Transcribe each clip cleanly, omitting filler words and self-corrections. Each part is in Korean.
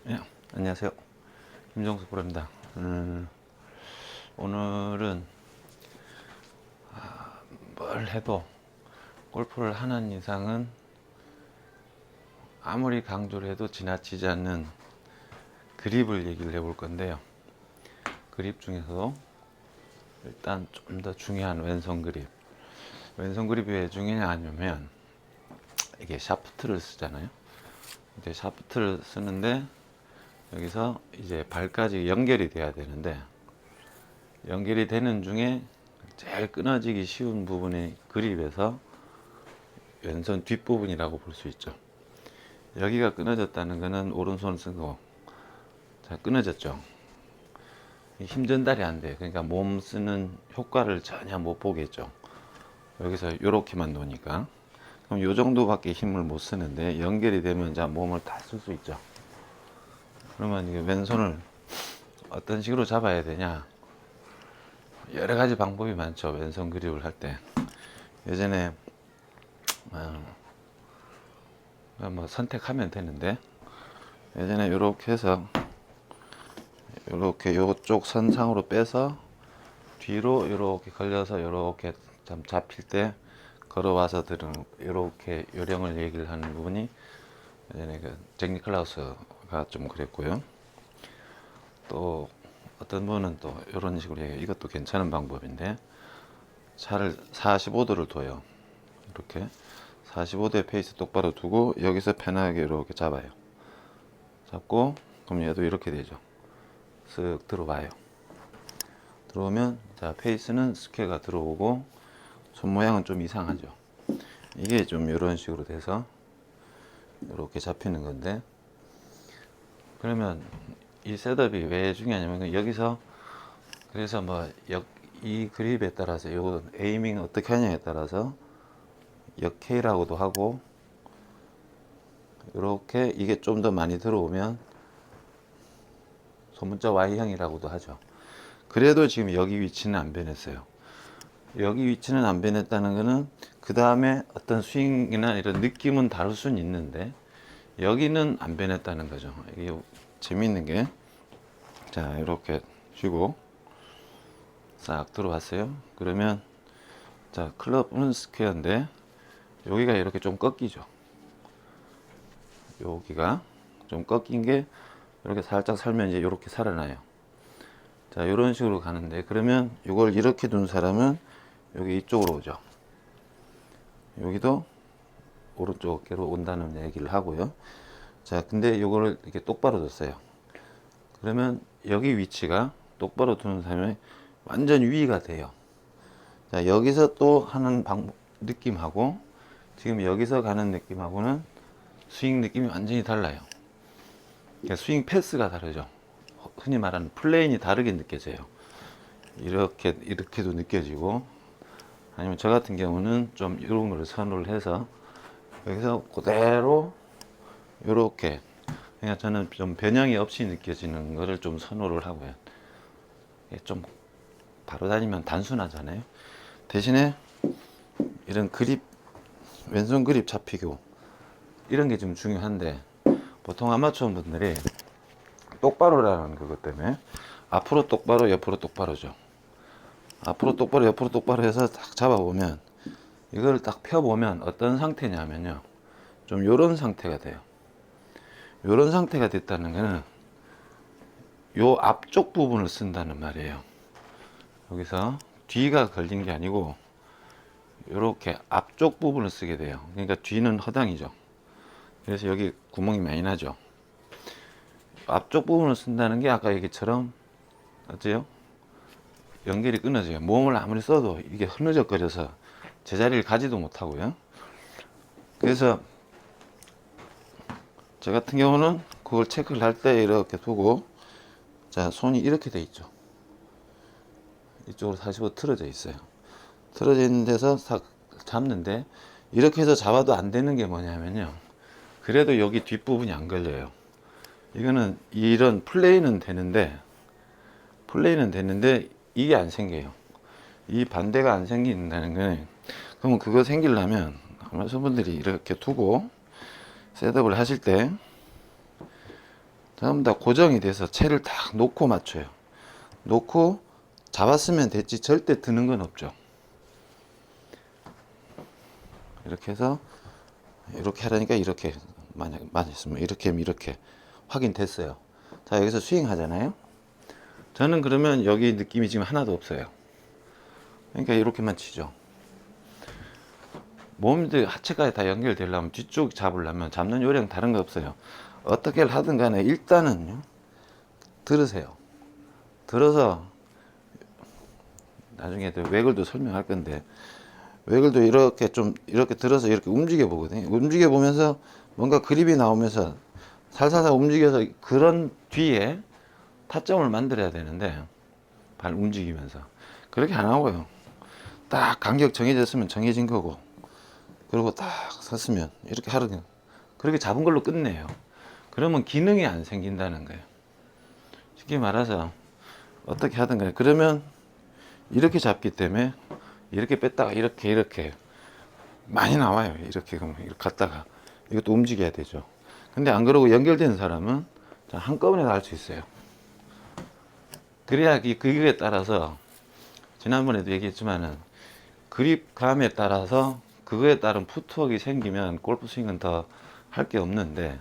예, 안녕하세요. 김정숙 프로입니다. 오늘은 뭘 해도 골프를 하는 이상은 아무리 강조를 해도 지나치지 않는 그립을 얘기를 해볼 건데요. 그립 중에서도 일단 좀 더 중요한 왼손 그립. 왼손 그립이 왜 중요냐 하면 이게 샤프트를 쓰잖아요. 이제 샤프트를 쓰는데 여기서 이제 발까지 연결이 돼야 되는데 연결이 되는 중에 제일 끊어지기 쉬운 부분이 그립에서 왼손 뒷부분이라고 볼 수 있죠. 여기가 끊어졌다는 것은 오른손을 쓴 거. 자, 끊어졌죠. 힘 전달이 안 돼. 그러니까 몸 쓰는 효과를 전혀 못 보겠죠. 여기서 이렇게만 놓으니까. 그럼 이 정도밖에 힘을 못 쓰는데 연결이 되면 자 몸을 다 쓸 수 있죠. 그러면 이게 왼손을 어떤 식으로 잡아야 되냐? 여러 가지 방법이 많죠. 왼손 그립을 할 때. 예전에 뭐 선택하면 되는데 예전에 이렇게 해서 이렇게 요쪽 선상으로 빼서 뒤로 이렇게 걸려서 이렇게 좀 잡힐 때 걸어와서 들은 이렇게 요령을 얘기를 하는 부분이 예전에 그 잭 니클라우스가 좀 그랬고요. 또 어떤 분은 또 이런 식으로 얘기해요. 이것도 괜찮은 방법인데 차를 45도를 둬요. 이렇게 45도의 페이스 똑바로 두고 여기서 편하게 이렇게 잡아요. 잡고 그럼 얘도 이렇게 되죠. 쓱 들어와요. 들어오면 자 페이스는 스퀘어가 들어오고 손 모양은 좀 이상하죠. 이게 좀 이런 식으로 돼서 이렇게 잡히는 건데 그러면 이 셋업이 왜 중요하냐면 여기서 그래서 뭐 이 그립에 따라서 요 에이밍 어떻게 하냐에 따라서 역회라고도 하고 이렇게 이게 좀 더 많이 들어오면 소문자 Y형이라고도 하죠. 그래도 지금 여기 위치는 안 변했어요. 여기 위치는 안 변했다는 것은 그 다음에 어떤 스윙이나 이런 느낌은 다를 수는 있는데 여기는 안 변했다는 거죠. 이게 재미있는 게 자 이렇게 쥐고 싹 들어왔어요. 그러면 자 클럽은 스퀘어인데 여기가 이렇게 좀 꺾이죠. 여기가 좀 꺾인 게 이렇게 살짝 살면 이제 이렇게 살아나요. 자 이런 식으로 가는데 그러면 이걸 이렇게 둔 사람은 여기 이쪽으로 오죠. 여기도 오른쪽으로 온다는 얘기를 하고요. 자 근데 이거를 이렇게 똑바로 뒀어요. 그러면 여기 위치가 똑바로 두는 사람이 완전 위가 돼요. 자 여기서 또 하는 방법 느낌하고 지금 여기서 가는 느낌하고는 스윙 느낌이 완전히 달라요. 그러니까 스윙 패스가 다르죠. 흔히 말하는 플레인이 다르게 느껴져요. 이렇게도 느껴지고 아니면 저 같은 경우는 좀 이런 걸 선호를 해서 여기서 그대로 이렇게 그냥 저는 좀 변형이 없이 느껴지는 것을 좀 선호를 하고요. 좀 바로 다니면 단순하잖아요. 대신에 이런 그립 왼손 그립 잡히고 이런 게 좀 중요한데 보통 아마추어 분들이 똑바로라는 그것 때문에 앞으로 똑바로 옆으로 똑바로죠. 앞으로 똑바로 옆으로 똑바로 해서 딱 잡아보면 이걸 딱 펴보면 어떤 상태냐면요 좀 요런 상태가 돼요. 요런 상태가 됐다는 거는 요 앞쪽 부분을 쓴다는 말이에요. 여기서 뒤가 걸린 게 아니고 요렇게 앞쪽 부분을 쓰게 돼요. 그러니까 뒤는 허당이죠. 그래서 여기 구멍이 많이 나죠. 앞쪽 부분을 쓴다는 게 아까 얘기처럼 어때요? 연결이 끊어져요. 몸을 아무리 써도 이게 흐느적거려서 제자리를 가지도 못하고요. 그래서 저 같은 경우는 그걸 체크를 할 때 이렇게 두고 자 손이 이렇게 돼 있죠. 이쪽으로 45도 틀어져 있어요. 틀어져 있는 데서 잡는데 이렇게 해서 잡아도 안 되는 게 뭐냐면요. 그래도 여기 뒷부분이 안 걸려요. 이거는 이런 플레이는 되는데 이게 안 생겨요. 이 반대가 안 생긴다는 거는 그러면 그거 생기려면 아마추어 분들이 이렇게 두고 셋업을 하실 때 전부 다 고정이 돼서 채를 딱 놓고 맞춰요. 놓고 잡았으면 됐지 절대 드는 건 없죠. 이렇게 해서 이렇게 하라니까 이렇게 만약 맞았으면 이렇게 하면 이렇게 확인됐어요. 자, 여기서 스윙 하잖아요. 저는 그러면 여기 느낌이 지금 하나도 없어요. 그러니까 이렇게만 치죠. 몸들 하체까지 다 연결되려면 뒤쪽 잡으려면 잡는 요령 다른 거 없어요. 어떻게 하든 간에 일단은요 들으세요. 들어서 나중에 외글도 설명할 건데 외글도 이렇게 좀 이렇게 들어서 이렇게 움직여 보거든요. 움직여 보면서 뭔가 그립이 나오면서 살살살 움직여서 그런 뒤에 타점을 만들어야 되는데 발 움직이면서 그렇게 안 하고요. 딱 간격 정해졌으면 정해진 거고 그리고 딱 섰으면 이렇게 하거든요. 그렇게 잡은 걸로 끝내요. 그러면 기능이 안 생긴다는 거예요. 쉽게 말해서 어떻게 하든 간에 그러면 이렇게 잡기 때문에 이렇게 뺐다가 이렇게 많이 나와요. 이렇게 갔다가 이것도 움직여야 되죠. 근데 안 그러고 연결된 사람은 한꺼번에 다 할 수 있어요. 그래야 그에 따라서 지난번에도 얘기했지만은 그립감에 따라서 그거에 따른 푸트웍이 생기면 골프 스윙은 더 할 게 없는데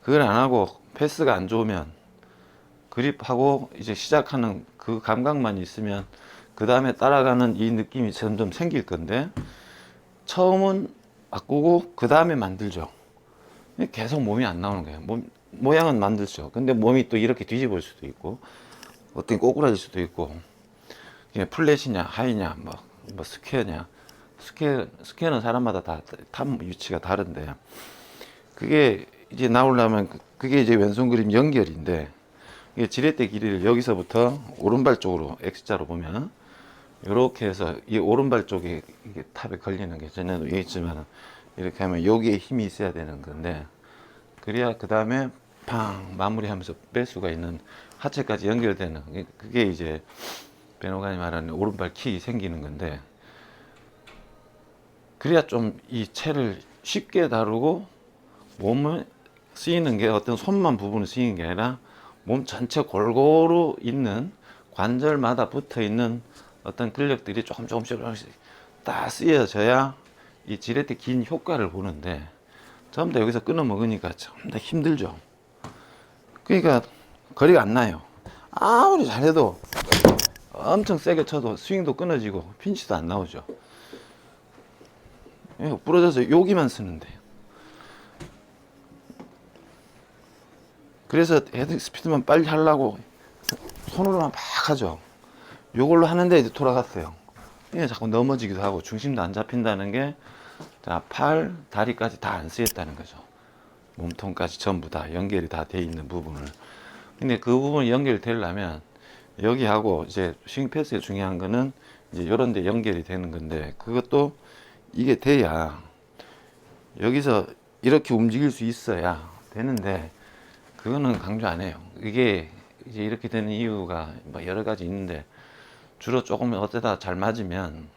그걸 안 하고 패스가 안 좋으면 그립하고 이제 시작하는 그 감각만 있으면 그 다음에 따라가는 이 느낌이 점점 생길 건데 처음은 바꾸고 그 다음에 만들죠. 계속 몸이 안 나오는 거예요. 모양은 만들죠. 근데 몸이 또 이렇게 뒤집을 수도 있고 어떤 꼬꾸라질 수도 있고 플랫이냐 하이냐 뭐 스퀘어냐 스퀘어는 사람마다 다 탑 위치가 다른데 그게 이제 나오려면 그게 이제 왼손 그립 연결인데 이게 지렛대 길이를 여기서부터 오른발 쪽으로 X자로 보면 이렇게 해서 이 오른발 쪽에 이게 탑에 걸리는 게 전에도 얘기했지만 이렇게 하면 여기에 힘이 있어야 되는 건데 그래야 그 다음에 팡 마무리하면서 뺄 수가 있는 하체까지 연결되는 그게 이제 베노간이 말하는 오른발 킥이 생기는 건데 그래야 좀 이 채를 쉽게 다루고 몸을 쓰이는 게 어떤 손만 부분을 쓰이는 게 아니라 몸 전체 골고루 있는 관절마다 붙어 있는 어떤 근력들이 조금씩 다 쓰여져야 이 지렛대 긴 효과를 보는데 전부 다 여기서 끊어 먹으니까 전부 다 힘들죠. 그러니까 거리가 안 나요. 아무리 잘해도 엄청 세게 쳐도 스윙도 끊어지고 핀치도 안 나오죠. 부러져서 여기만 쓰는데 그래서 헤드 스피드만 빨리 하려고 손으로만 막 하죠. 요걸로 하는데 이제 돌아갔어요. 자꾸 넘어지기도 하고 중심도 안 잡힌다는 게 팔, 다리까지 다 안 쓰였다는 거죠. 몸통까지 전부 다 연결이 다 돼 있는 부분을. 근데 그 부분이 연결되려면 여기하고 이제 스윙 패스의 중요한 거는 이제 요런 데 연결이 되는 건데 그것도 이게 돼야 여기서 이렇게 움직일 수 있어야 되는데 그거는 강조 안 해요. 이게 이제 이렇게 되는 이유가 뭐 여러 가지 있는데 주로 조금 어쩌다 잘 맞으면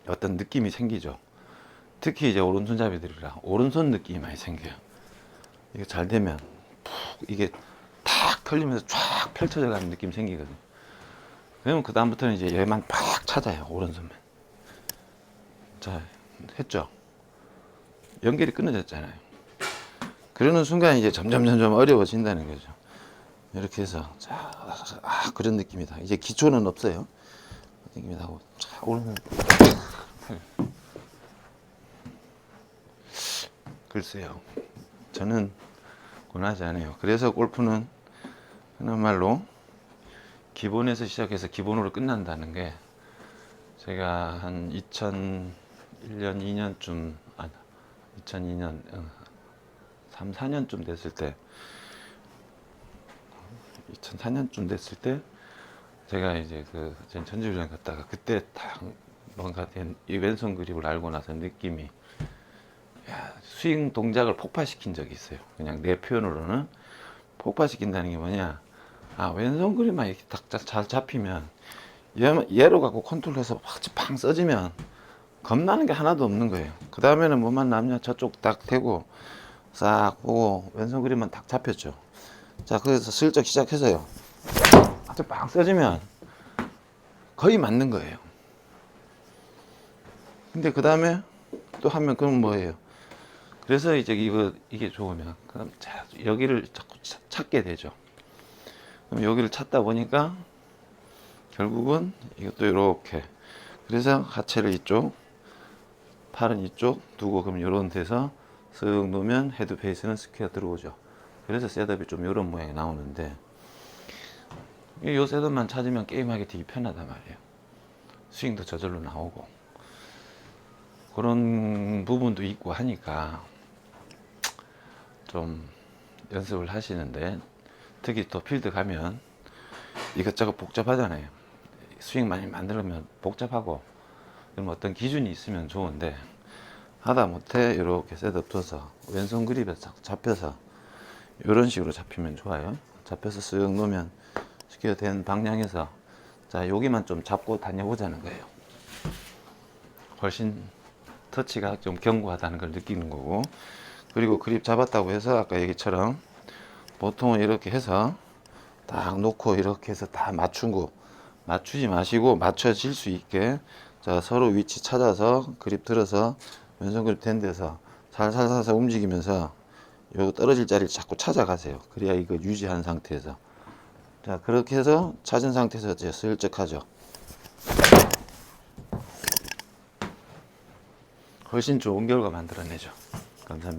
어떤 느낌이 생기죠. 특히 이제 오른손잡이들이라 오른손 느낌이 많이 생겨요. 이게 잘 되면 푹 이게 탁 털리면서 쫙 펼쳐져 가는 느낌이 생기거든요. 그러면 그 다음부터는 이제 얘만 팍 찾아요. 오른손만. 자, 했죠. 연결이 끊어졌잖아요. 그러는 순간 이제 점점 어려워진다는 거죠. 이렇게 해서 자, 그런 느낌이다. 이제 기초는 없어요. 느낌이 나고 자, 오른손 글쎄요. 저는 권하지 않아요. 그래서 골프는 흔한 말로 기본에서 시작해서 기본으로 끝난다는 게 제가 한 2001년, 2년쯤 2002년 3, 4년쯤 됐을 때 2004년쯤 됐을 때 제가 이제 그 전지훈련 갔다가 그때 딱 뭔가 된 이 왼손 그립을 알고 나서 느낌이 스윙 동작을 폭발시킨 적이 있어요. 그냥 내 표현으로는 폭발시킨다는 게 뭐냐, 왼손 그립만 이렇게 딱 잘 잡히면 얘로 갖고 컨트롤해서 팡 써지면 겁나는 게 하나도 없는 거예요. 그 다음에는 뭐만 남냐, 저쪽 딱 대고 싹 보고 왼손 그립만 딱 잡혔죠. 자, 그래서 슬쩍 시작해서요. 아주 빡 써지면 거의 맞는 거예요. 근데 그 다음에 또 하면 그럼 뭐예요? 그래서 이제 이게 좋으면 그럼 자, 여기를 자꾸 찾게 되죠. 그럼 여기를 찾다 보니까 결국은 이것도 이렇게, 그래서 하체를 이쪽, 팔은 이쪽 두고 그럼 이런 데서 쓱 놓으면 헤드 페이스는 스퀘어 들어오죠. 그래서 셋업이 좀 이런 모양이 나오는데, 이 셋업만 찾으면 게임하기 되게 편하단 말이에요. 스윙도 저절로 나오고 그런 부분도 있고 하니까 좀 연습을 하시는데, 특히 또 필드 가면 이것저것 복잡하잖아요. 스윙 많이 만들면 복잡하고, 그럼 어떤 기준이 있으면 좋은데 하다 못해 이렇게 셋업 둬서 왼손 그립에 잡혀서 이런 식으로 잡히면 좋아요. 잡혀서 쓱 놓으면 쉽게 된 방향에서, 자, 여기만 좀 잡고 다녀보자는 거예요. 훨씬 터치가 좀 견고하다는 걸 느끼는 거고, 그리고 그립 잡았다고 해서 아까 얘기처럼 보통은 이렇게 해서 딱 놓고 이렇게 해서 다 맞추지 마시고 맞춰질 수 있게, 자, 서로 위치 찾아서 그립 들어서 왼손 그립 된 데서 살살살살 움직이면서 요 떨어질 자리를 자꾸 찾아가세요. 그래야 이거 유지한 상태에서, 자, 그렇게 해서 찾은 상태에서 이제 슬쩍 하죠. 훨씬 좋은 결과 만들어내죠. 감사합니다.